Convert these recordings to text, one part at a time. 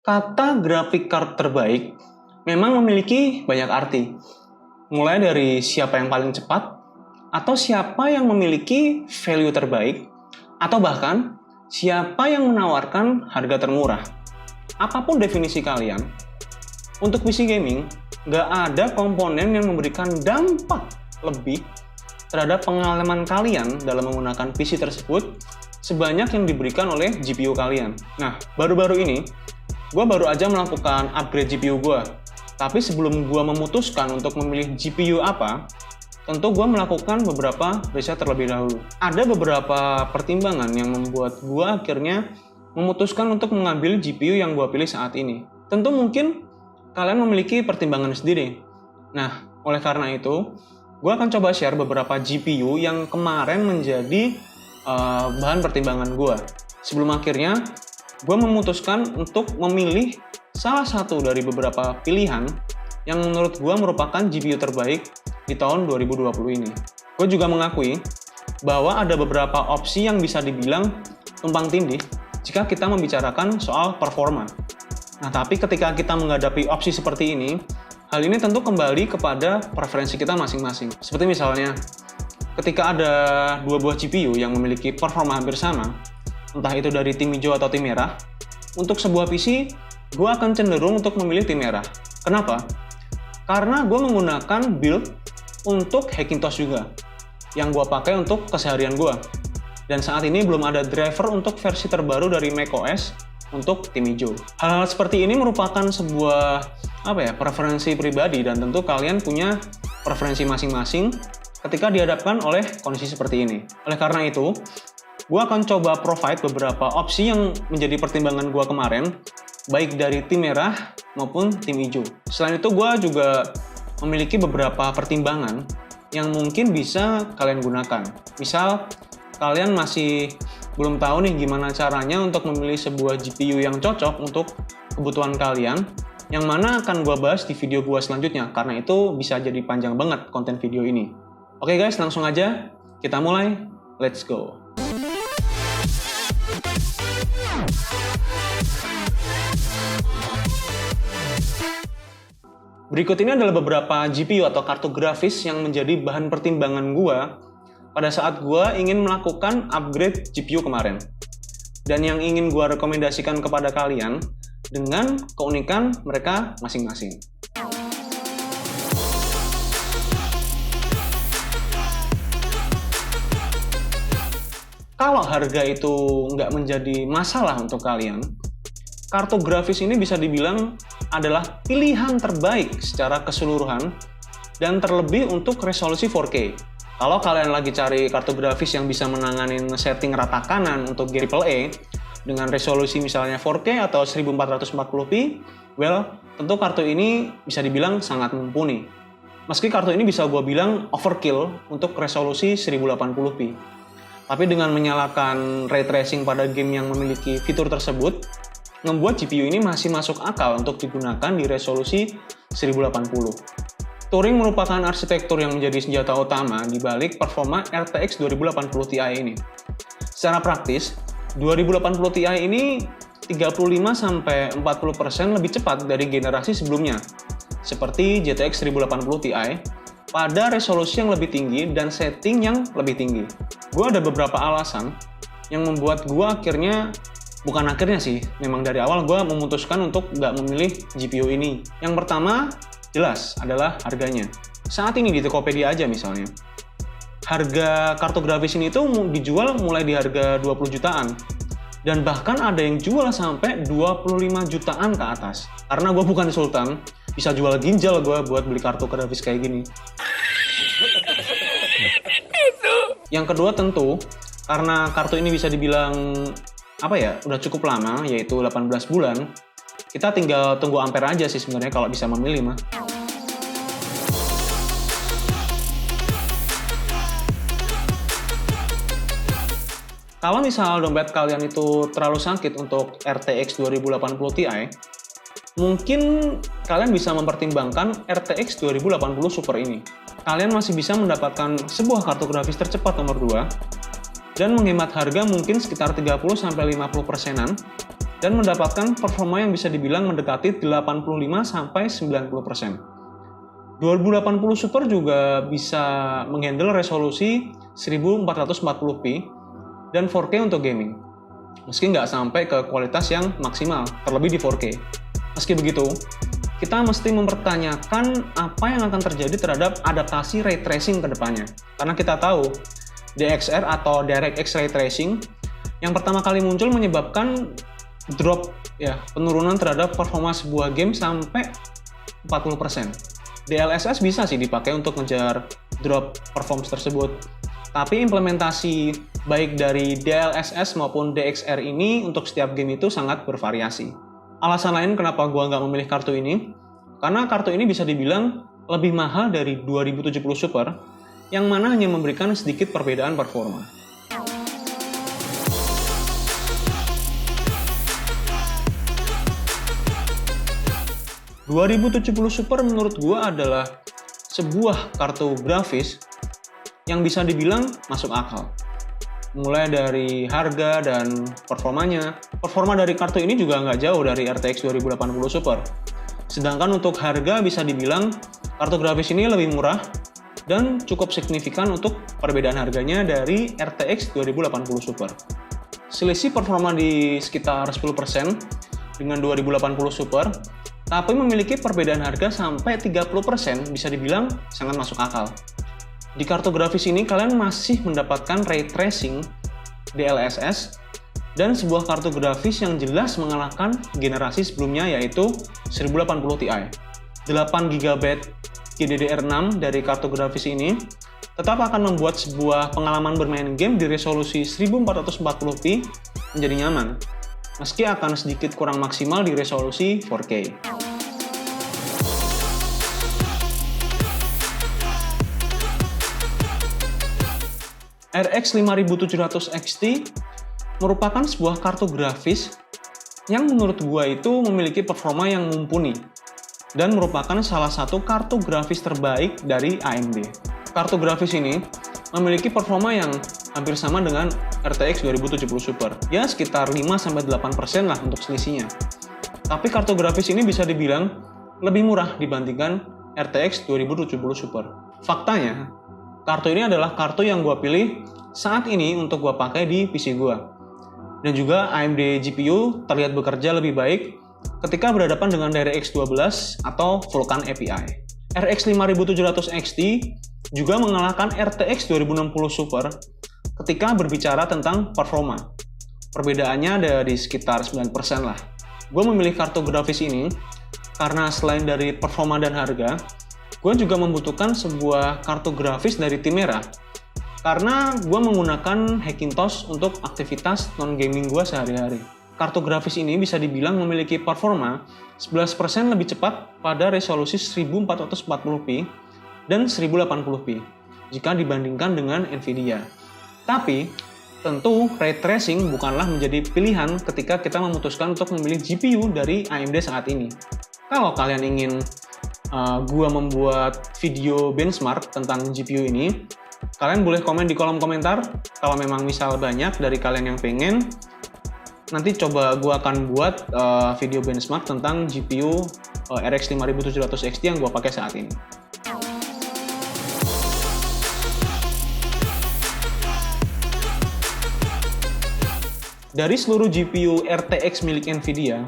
Kata graphic card terbaik memang memiliki banyak arti. Mulai dari siapa yang paling cepat, atau siapa yang memiliki value terbaik, atau bahkan siapa yang menawarkan harga termurah. Apapun definisi kalian, untuk PC gaming, nggak ada komponen yang memberikan dampak lebih terhadap pengalaman kalian dalam menggunakan PC tersebut sebanyak yang diberikan oleh GPU kalian. Nah, baru-baru ini, gue baru aja melakukan upgrade GPU gue. Tapi sebelum gue memutuskan untuk memilih GPU apa, tentu gue melakukan beberapa riset terlebih dahulu. Ada beberapa pertimbangan yang membuat gue akhirnya memutuskan untuk mengambil GPU yang gue pilih saat ini. Tentu mungkin kalian memiliki pertimbangan sendiri. Nah, oleh karena itu, gue akan coba share beberapa GPU yang kemarin menjadi bahan pertimbangan gue. Sebelum akhirnya, gue memutuskan untuk memilih salah satu dari beberapa pilihan yang menurut gue merupakan GPU terbaik di tahun 2020 ini. Gue juga mengakui bahwa ada beberapa opsi yang bisa dibilang tumpang tindih jika kita membicarakan soal performa. Nah, tapi ketika kita menghadapi opsi seperti ini, hal ini tentu kembali kepada preferensi kita masing-masing. Seperti misalnya, ketika ada dua buah GPU yang memiliki performa hampir sama, entah itu dari tim hijau atau tim merah, untuk sebuah PC, gue akan cenderung untuk memilih tim merah. Kenapa? Karena gue menggunakan build untuk Hackintosh juga, yang gue pakai untuk keseharian gue. Dan saat ini belum ada driver untuk versi terbaru dari macOS untuk tim hijau. Hal-hal seperti ini merupakan sebuah preferensi pribadi, dan tentu kalian punya preferensi masing-masing ketika dihadapkan oleh kondisi seperti ini. Oleh karena itu, gue akan coba provide beberapa opsi yang menjadi pertimbangan gue kemarin, baik dari tim merah maupun tim hijau. Selain itu, gue juga memiliki beberapa pertimbangan yang mungkin bisa kalian gunakan. Misal, kalian masih belum tahu nih gimana caranya untuk memilih sebuah GPU yang cocok untuk kebutuhan kalian, yang mana akan gue bahas di video gue selanjutnya, karena itu bisa jadi panjang banget konten video ini. Oke guys, langsung aja kita mulai. Let's go! Berikut ini adalah beberapa GPU atau kartu grafis yang menjadi bahan pertimbangan gua pada saat gua ingin melakukan upgrade GPU kemarin. Dan yang ingin gua rekomendasikan kepada kalian dengan keunikan mereka masing-masing. Kalau harga itu nggak menjadi masalah untuk kalian, kartu grafis ini bisa dibilang adalah pilihan terbaik secara keseluruhan dan terlebih untuk resolusi 4K. Kalau kalian lagi cari kartu grafis yang bisa menanganin setting rata kanan untuk game AAA dengan resolusi misalnya 4K atau 1440p, well, tentu kartu ini bisa dibilang sangat mumpuni. Meski kartu ini bisa gue bilang overkill untuk resolusi 1080p. Tapi dengan menyalakan ray tracing pada game yang memiliki fitur tersebut, membuat GPU ini masih masuk akal untuk digunakan di resolusi 1080. Turing merupakan arsitektur yang menjadi senjata utama di balik performa RTX 2080 Ti ini. Secara praktis, 2080 Ti ini 35-40% lebih cepat dari generasi sebelumnya, seperti GTX 1080 Ti, pada resolusi yang lebih tinggi dan setting yang lebih tinggi. Gue ada beberapa alasan yang membuat gue memang dari awal gue memutuskan untuk nggak memilih GPU ini. Yang pertama, jelas adalah harganya. Saat ini di Tokopedia aja misalnya, harga kartu grafis ini tuh dijual mulai di harga 20 jutaan. Dan bahkan ada yang jual sampai 25 jutaan ke atas. Karena gue bukan sultan, bisa jual ginjal gue buat beli kartu grafis kayak gini. Yang kedua tentu, karena kartu ini bisa dibilang udah cukup lama, yaitu 18 bulan, kita tinggal tunggu ampere aja sih sebenarnya kalau bisa memilih mah. Kalau misal dompet kalian itu terlalu sakit untuk RTX 2080 Ti, mungkin kalian bisa mempertimbangkan RTX 2080 Super ini. Kalian masih bisa mendapatkan sebuah kartu grafis tercepat nomor 2, dan menghemat harga mungkin sekitar 30-50%-an dan mendapatkan performa yang bisa dibilang mendekati 85-90%. 2080 Super juga bisa menghandle resolusi 1440p dan 4K untuk gaming. Meski nggak sampai ke kualitas yang maksimal, terlebih di 4K. Meski begitu, kita mesti mempertanyakan apa yang akan terjadi terhadap adaptasi ray tracing ke depannya. Karena kita tahu, DXR atau DirectX Ray Tracing yang pertama kali muncul menyebabkan drop penurunan terhadap performa sebuah game sampai 40%. DLSS bisa sih dipakai untuk ngejar drop performance tersebut. Tapi implementasi baik dari DLSS maupun DXR ini untuk setiap game itu sangat bervariasi. Alasan lain kenapa gua nggak memilih kartu ini, karena kartu ini bisa dibilang lebih mahal dari 2070 Super, yang mana hanya memberikan sedikit perbedaan performa. ...2070 Super menurut gua adalah sebuah kartu grafis yang bisa dibilang masuk akal. Mulai dari harga dan performanya. Performa dari kartu ini juga nggak jauh dari RTX 2080 Super. Sedangkan untuk harga bisa dibilang kartu grafis ini lebih murah dan cukup signifikan untuk perbedaan harganya dari RTX 2080 Super. Selisih performa di sekitar 10% dengan 2080 Super, tapi memiliki perbedaan harga sampai 30% bisa dibilang sangat masuk akal. Di kartu grafis ini kalian masih mendapatkan ray tracing, DLSS, dan sebuah kartu grafis yang jelas mengalahkan generasi sebelumnya yaitu 1080 Ti. 8GB GDDR6 dari kartu grafis ini tetap akan membuat sebuah pengalaman bermain game di resolusi 1440p menjadi nyaman, meski akan sedikit kurang maksimal di resolusi 4K. RX 5700 XT merupakan sebuah kartu grafis yang menurut gua itu memiliki performa yang mumpuni dan merupakan salah satu kartu grafis terbaik dari AMD. Kartu grafis ini memiliki performa yang hampir sama dengan RTX 2070 Super. Ya sekitar 5-8% lah untuk selisihnya. Tapi kartu grafis ini bisa dibilang lebih murah dibandingkan RTX 2070 Super. Faktanya, kartu ini adalah kartu yang gue pilih saat ini untuk gue pakai di PC gue. Dan juga AMD GPU terlihat bekerja lebih baik ketika berhadapan dengan DirectX 12 atau Vulkan API. RX 5700 XT juga mengalahkan RTX 2060 Super ketika berbicara tentang performa. Perbedaannya ada di sekitar 9% lah. Gue memilih kartu grafis ini karena selain dari performa dan harga, gue juga membutuhkan sebuah kartu grafis dari tim merah karena gue menggunakan Hackintosh untuk aktivitas non-gaming gue sehari-hari. Kartu grafis ini bisa dibilang memiliki performa 11% lebih cepat pada resolusi 1440p dan 1080p jika dibandingkan dengan Nvidia. Tapi, tentu ray tracing bukanlah menjadi pilihan ketika kita memutuskan untuk memilih GPU dari AMD saat ini. Kalau kalian ingin gua membuat video benchmark tentang GPU ini, kalian boleh komen di kolom komentar. Kalau memang misal banyak dari kalian yang pengen, nanti coba gua akan buat video benchmark tentang GPU RX 5700 XT yang gua pakai saat ini. Dari seluruh GPU RTX milik Nvidia,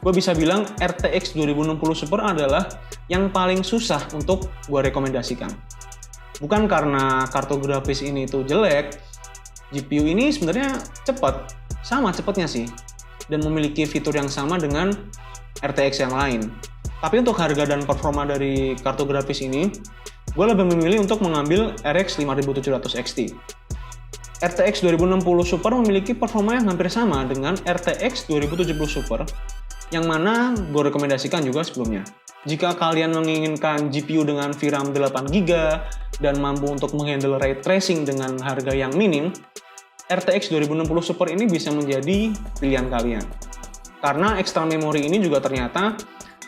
gue bisa bilang RTX 2060 Super adalah yang paling susah untuk gue rekomendasikan. Bukan karena kartu grafis ini tuh jelek, GPU ini sebenarnya cepat, sama cepatnya sih, dan memiliki fitur yang sama dengan RTX yang lain. Tapi untuk harga dan performa dari kartu grafis ini, gue lebih memilih untuk mengambil RX 5700 XT. RTX 2060 Super memiliki performa yang hampir sama dengan RTX 2070 Super, yang mana gue rekomendasikan juga sebelumnya. Jika kalian menginginkan GPU dengan VRAM 8GB dan mampu untuk menghandle ray tracing dengan harga yang minim, RTX 2060 Super ini bisa menjadi pilihan kalian. Karena external memory ini juga ternyata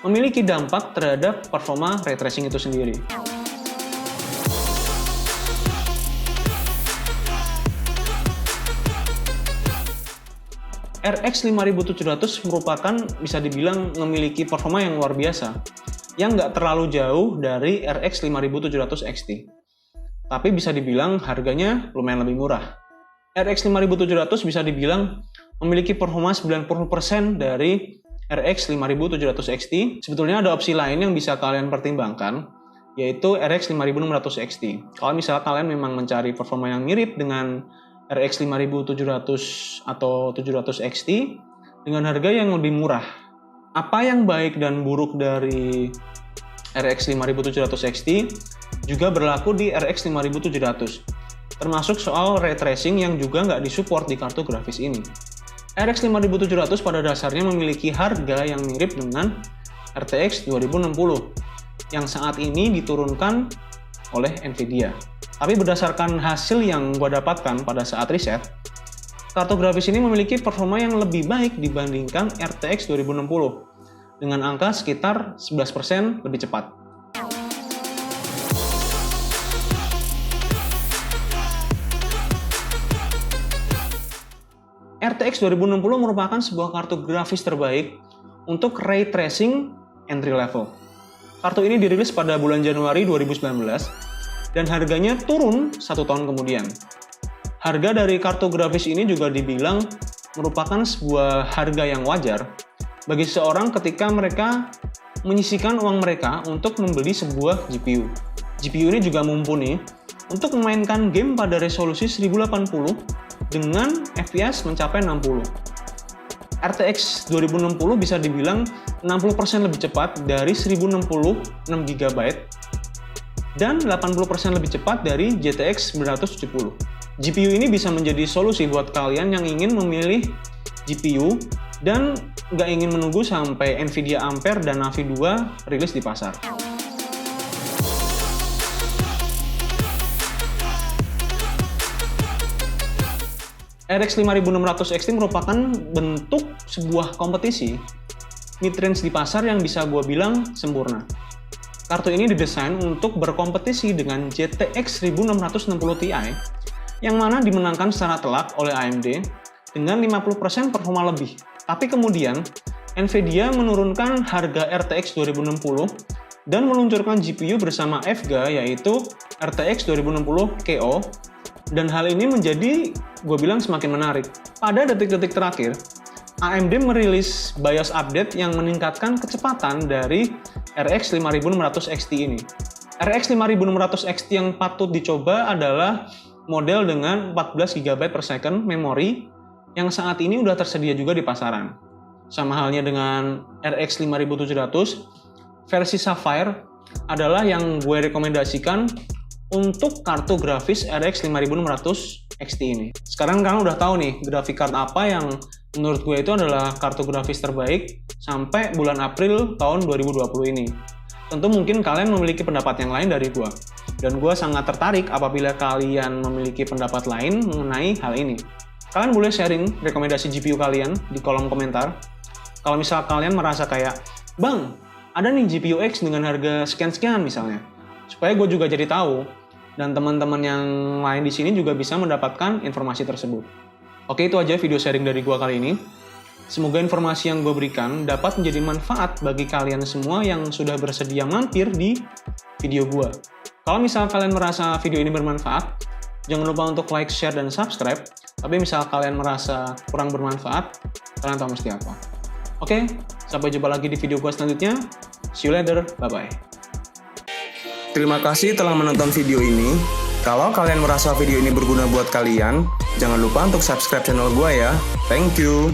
memiliki dampak terhadap performa ray tracing itu sendiri. RX 5700 merupakan bisa dibilang memiliki performa yang luar biasa, yang nggak terlalu jauh dari RX 5700 XT. Tapi bisa dibilang harganya lumayan lebih murah. RX 5700 bisa dibilang memiliki performa 90% dari RX 5700 XT. Sebetulnya ada opsi lain yang bisa kalian pertimbangkan, yaitu RX 5600 XT. Kalau misalnya kalian memang mencari performa yang mirip dengan RX 5700 atau 700 XT dengan harga yang lebih murah. Apa yang baik dan buruk dari RX 5700 XT juga berlaku di RX 5700, termasuk soal ray tracing yang juga nggak disupport di kartu grafis ini. RX 5700 pada dasarnya memiliki harga yang mirip dengan RTX 2060 yang saat ini diturunkan oleh Nvidia. Tapi berdasarkan hasil yang gue dapatkan pada saat riset, kartu grafis ini memiliki performa yang lebih baik dibandingkan RTX 2060 dengan angka sekitar 11% lebih cepat. RTX 2060 merupakan sebuah kartu grafis terbaik untuk ray tracing entry level. Kartu ini dirilis pada bulan Januari 2019 dan harganya turun 1 tahun kemudian. Harga dari kartu grafis ini juga dibilang merupakan sebuah harga yang wajar bagi seseorang ketika mereka menyisihkan uang mereka untuk membeli sebuah GPU. GPU ini juga mumpuni untuk memainkan game pada resolusi 1080 dengan FPS mencapai 60. RTX 2060 bisa dibilang 60% lebih cepat dari 1060 6GB dan 80% lebih cepat dari GTX 970. GPU ini bisa menjadi solusi buat kalian yang ingin memilih GPU dan nggak ingin menunggu sampai Nvidia Ampere dan Navi 2 rilis di pasar. RX 5600 XT merupakan bentuk sebuah kompetisi mid-range di pasar yang bisa gue bilang sempurna. Kartu ini didesain untuk berkompetisi dengan GTX 1660 Ti yang mana dimenangkan secara telak oleh AMD dengan 50% performa lebih. Tapi kemudian Nvidia menurunkan harga RTX 2060 dan meluncurkan GPU bersama Vega yaitu RTX 2060 KO, dan hal ini menjadi gue bilang semakin menarik. Pada detik-detik terakhir, AMD merilis BIOS update yang meningkatkan kecepatan dari RX 5600 XT ini. RX 5600 XT yang patut dicoba adalah model dengan 14 GB per second memori yang saat ini udah tersedia juga di pasaran. Sama halnya dengan RX 5700, versi Sapphire adalah yang gue rekomendasikan untuk kartu grafis RX 5600 XT ini. Sekarang kalian udah tahu nih grafik card apa yang menurut gue itu adalah kartu grafis terbaik sampai bulan April tahun 2020 ini. Tentu mungkin kalian memiliki pendapat yang lain dari gue. Dan gue sangat tertarik apabila kalian memiliki pendapat lain mengenai hal ini. Kalian boleh sharing rekomendasi GPU kalian di kolom komentar. Kalau misal kalian merasa kayak, Bang, ada nih GPU X dengan harga sekian-sekian misalnya. Supaya gue juga jadi tahu, dan teman-teman yang lain di sini juga bisa mendapatkan informasi tersebut. Oke, itu aja video sharing dari gue kali ini. Semoga informasi yang gue berikan dapat menjadi manfaat bagi kalian semua yang sudah bersedia mampir di video gue. Kalau misal kalian merasa video ini bermanfaat, jangan lupa untuk like, share, dan subscribe. Tapi misal kalian merasa kurang bermanfaat, kalian tahu mesti apa. Oke, sampai jumpa lagi di video gue selanjutnya. See you later, bye-bye. Terima kasih telah menonton video ini. Kalau kalian merasa video ini berguna buat kalian, jangan lupa untuk subscribe channel gue ya. Thank you.